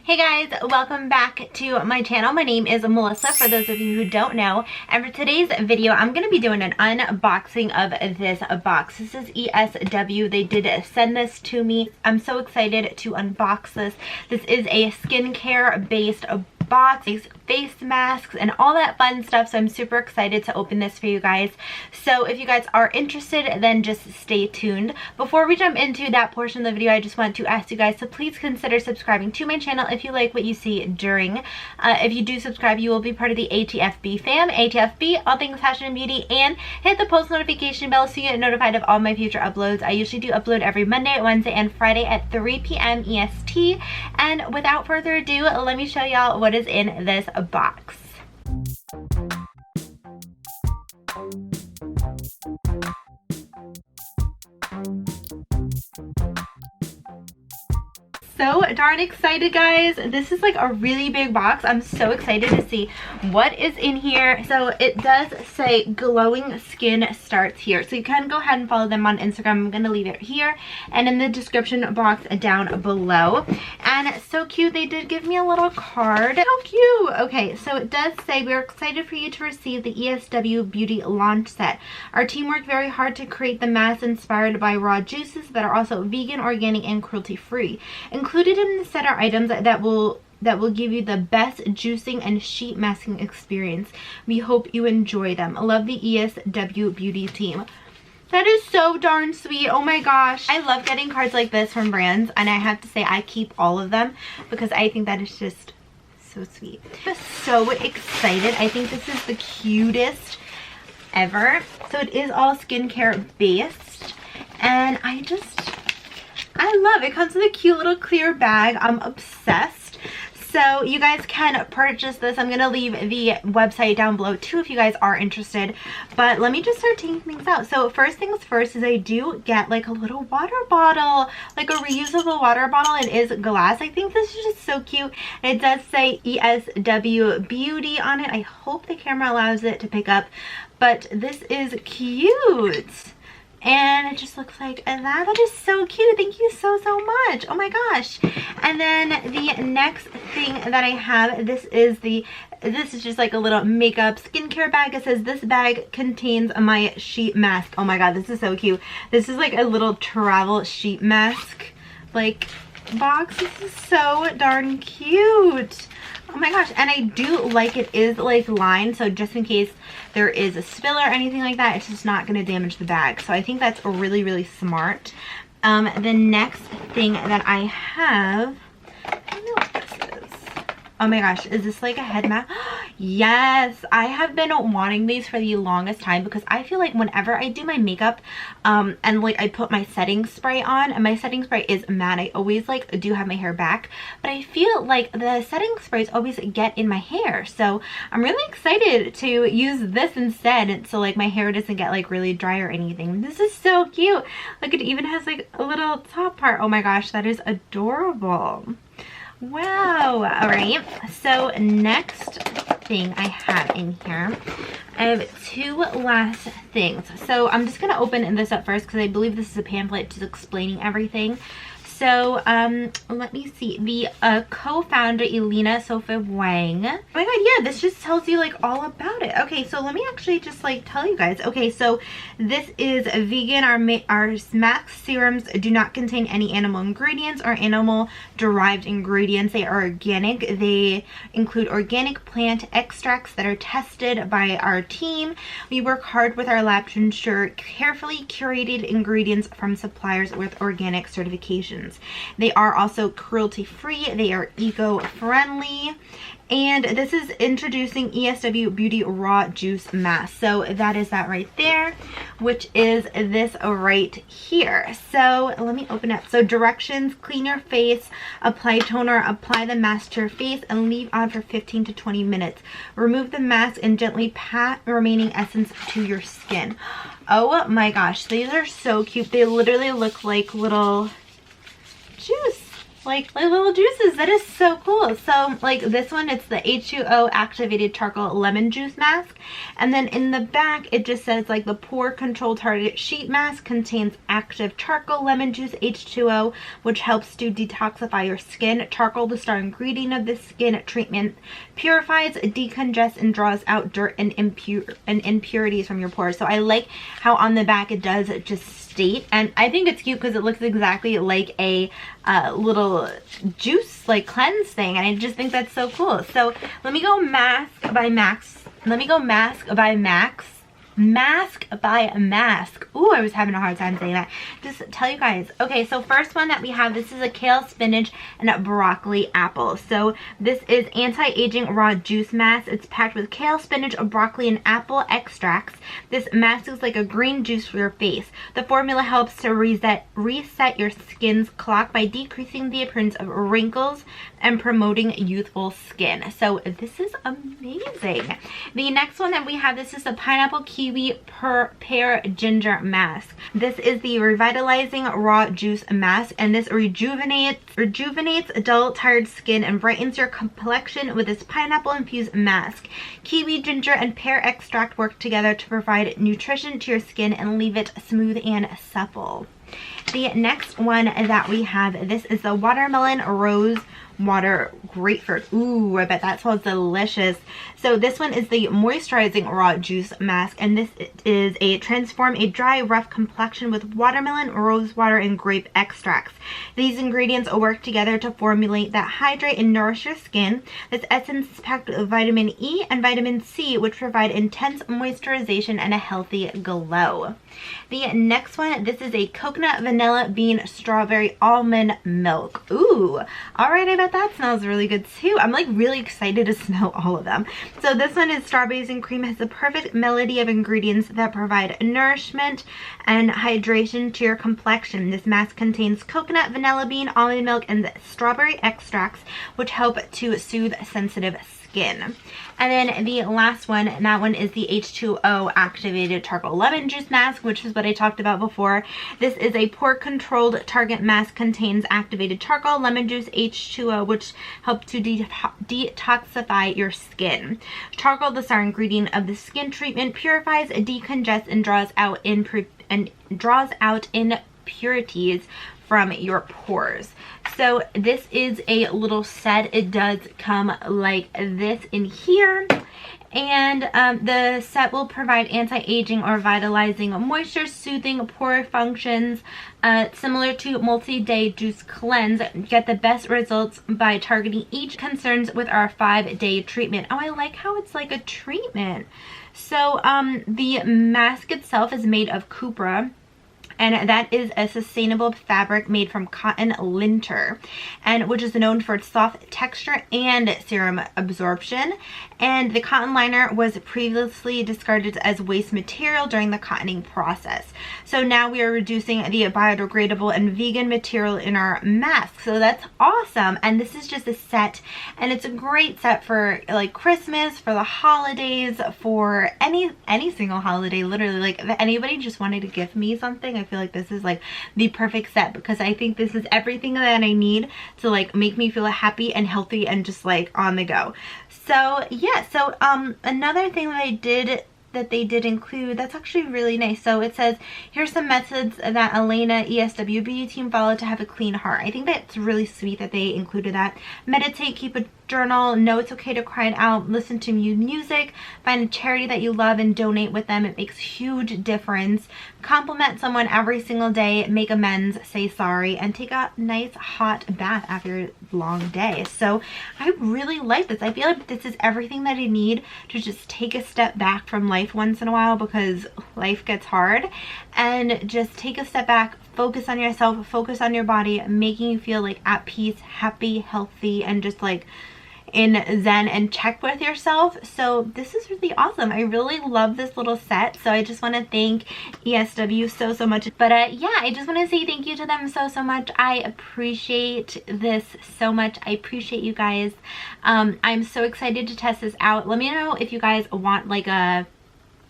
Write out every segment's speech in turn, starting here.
Hey guys, welcome back to my channel. My name is Melissa, for those of you who don't know. And for today's video, I'm going to be doing an unboxing of this box. This is ESW. They did send this to me. I'm so excited to unbox this. This is a skincare based box, face masks, and all that fun stuff. So I'm super excited to open this for you guys. So if you guys are interested, then just stay tuned. Before we jump into that portion of the video, I just want to ask you guys to please consider subscribing to my channel if you like what you see during. If you do subscribe, you will be part of the ATFB fam. ATFB, all things fashion and beauty, and hit the post notification bell so you get notified of all my future uploads. I usually do upload every Monday, Wednesday, and Friday at 3 p.m. EST. And without further ado, let me show y'all what is in this box. So darn excited, guys. This is like a really big box. I'm so excited to see what is in here. So it does say glowing skin starts here, so you can go ahead and follow them on Instagram. I'm gonna leave it here and in the description box down below. And so cute, they did give me a little card. How cute. Okay, so it does say, we're excited for you to receive the ESW Beauty launch set. Our team worked very hard to create the mask inspired by raw juices that are also vegan, organic, and cruelty free. Included in the set are items that will give you the best juicing and sheet masking experience. We hope you enjoy them. I love the ESW Beauty team. That is so darn sweet. Oh my gosh. I love getting cards like this from brands, and I have to say I keep all of them because I think that is just so sweet. I'm so excited. I think this is the cutest ever. So it is all skincare based, and I love it. It comes with a cute little clear bag. I'm obsessed. So you guys can purchase this. I'm going to leave the website down below too if you guys are interested. But let me just start taking things out. So first things first is I do get like a little water bottle, like a reusable water bottle. It is glass. I think this is just so cute. And it does say ESW Beauty on it. I hope the camera allows it to pick up. But this is cute. And it just looks like that. That is so cute. Thank you so much. Oh my gosh. And then the next thing that I have, this is just like a little makeup skincare bag. It says this bag contains my sheet mask. Oh my god, this is so cute. This is like a little travel sheet mask like box. This is so darn cute. Oh my gosh, and I do like it is like lined, so just in case there is a spill or anything like that, it's just not going to damage the bag. So I think that's really smart. The next thing that I have, I don't know what this is. Oh my gosh, is this like a head mask? Yes, I have been wanting these for the longest time because I feel like whenever I do my makeup and like I put my setting spray on, and my setting spray is matte, I always like do have my hair back, but I feel like the setting sprays always get in my hair. So I'm really excited to use this instead, so like my hair doesn't get like really dry or anything. This is so cute. Look, it even has like a little top part. Oh my gosh, that is adorable. Wow. All right, so next thing I have in here, I have two last things. So I'm just going to open this up first because I believe this is a pamphlet just explaining everything. So let me see. The co-founder, Elena Sophia Wang. Oh my god, yeah, this just tells you like all about it. Okay, so let me actually just like tell you guys. Okay, so this is vegan. Our mask serums do not contain any animal ingredients or animal derived ingredients. They are organic. They include organic plant extracts that are tested by our team. We work hard with our lab to ensure carefully curated ingredients from suppliers with organic certifications. They are also cruelty free, they are eco-friendly, and this is introducing ESW Beauty Raw Juice Mask. So that is that right there, which is this right here. So let me open up. So directions: clean your face, apply toner, apply the mask to your face, and leave on for 15 to 20 minutes. Remove the mask and gently pat remaining essence to your skin. Oh my gosh, these are so cute. They literally look like little juice, like little juices. That is so cool. So like this one, it's the H2O activated charcoal lemon juice mask, and then in the back it just says like the pore control target sheet mask contains active charcoal lemon juice H2O, which helps to detoxify your skin. Charcoal, the star ingredient of this skin treatment, purifies, decongests, and draws out dirt and impurities from your pores. So I like how on the back it does just state, and I think it's cute because it looks exactly like a little juice like cleanse thing, and I just think that's so cool. So let me go mask by max. Ooh, I was having a hard time saying that. Just tell you guys. Okay, so first one that we have, this is a kale, spinach, and a broccoli apple. So this is anti-aging raw juice mask. It's packed with kale, spinach, broccoli, and apple extracts. This mask is like a green juice for your face. The formula helps to reset your skin's clock by decreasing the appearance of wrinkles and promoting youthful skin. So this is amazing. The next one that we have, this is a pineapple, kiwi, pear, ginger mask. This is the revitalizing raw juice mask, and this rejuvenates dull, tired skin and brightens your complexion with this pineapple infused mask. Kiwi, ginger, and pear extract work together to provide nutrition to your skin and leave it smooth and supple. The next one that we have, this is the watermelon rose water grapefruit. Ooh, I bet that smells delicious. So this one is the moisturizing raw juice mask, and this is transform a dry, rough complexion with watermelon, rose water, and grape extracts. These ingredients work together to formulate that hydrate and nourish your skin. This essence is packed with vitamin E and vitamin C, which provide intense moisturization and a healthy glow. The next one, this is a coconut, vanilla bean, strawberry, almond milk. Ooh, all right, I bet that smells really good too. I'm like really excited to smell all of them. So this one is strawberries and cream, has the perfect melody of ingredients that provide nourishment and hydration to your complexion. This mask contains coconut, vanilla bean, almond milk, and strawberry extracts, which help to soothe sensitive skin. And then the last one, and that one is the H2O activated charcoal lemon juice mask, which is what I talked about before. This is a pore controlled target mask, contains activated charcoal lemon juice H2O, which help to detoxify your skin. Charcoal, the star ingredient of the skin treatment, purifies, decongests, and draws out impurities from your pores. So this is a little set. It does come like this in here, and the set will provide anti-aging or vitalizing moisture, soothing pore functions, similar to multi-day juice cleanse. Get the best results by targeting each concerns with our 5-day treatment. Oh, I like how it's like a treatment. So the mask itself is made of cupra, and that is a sustainable fabric made from cotton linter, and which is known for its soft texture and serum absorption. And the cotton liner was previously discarded as waste material during the cottoning process. So now we are reducing the biodegradable and vegan material in our mask. So that's awesome. And this is just a set, and it's a great set for like Christmas, for the holidays, for any single holiday, literally. Like if anybody just wanted to gift me something, I feel like this is like the perfect set, because I think this is everything that I need to like make me feel happy and healthy and just like on the go. So yeah, so another thing that they did include that's actually really nice. So it says, here's some methods that Elena ESW beauty team followed to have a clean heart. I think that's really sweet that they included that. Meditate, keep a journal, know it's okay to cry it out, listen to music, find a charity that you love and donate with them. It makes huge difference. Compliment someone every single day, make amends, say sorry, and take a nice hot bath after a long day. So I really like this. I feel like this is everything that I need to just take a step back from life once in a while, because life gets hard, and just take a step back, focus on yourself, focus on your body, making you feel like at peace, happy, healthy, and just like in zen and check with yourself. So this is really awesome. I really love this little set. So I just want to thank ESW so much. But yeah, I just want to say thank you to them so much. I appreciate this so much. I appreciate you guys. I'm so excited to test this out. Let me know if you guys want like a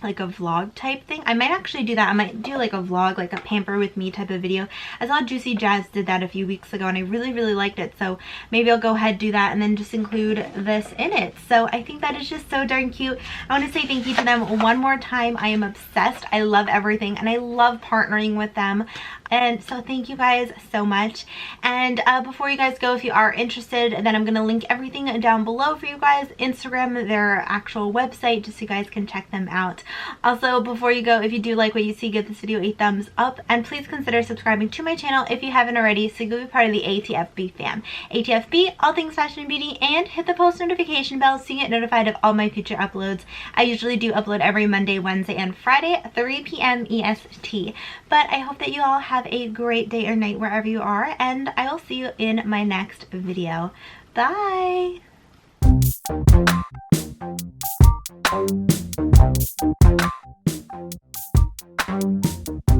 like a vlog type thing. I might actually do that. I might do like a vlog, like a pamper with me type of video. I saw Juicy Jazz did that a few weeks ago and I really liked it, so maybe I'll go ahead and do that and then just include this in it. So I think that is just so darn cute. I want to say thank you to them one more time. I am obsessed. I love everything and I love partnering with them. And so thank you guys so much. And before you guys go, if you are interested, then I'm going to link everything down below for you guys. Instagram, their actual website, just so you guys can check them out. Also, before you go, if you do like what you see, give this video a thumbs up. And please consider subscribing to my channel if you haven't already, so you'll be part of the ATFB fam. ATFB, all things fashion and beauty, and hit the post notification bell so you get notified of all my future uploads. I usually do upload every Monday, Wednesday, and Friday at 3 p.m. EST. But I hope that you all have a great day or night wherever you are, and I will see you in my next video. Bye!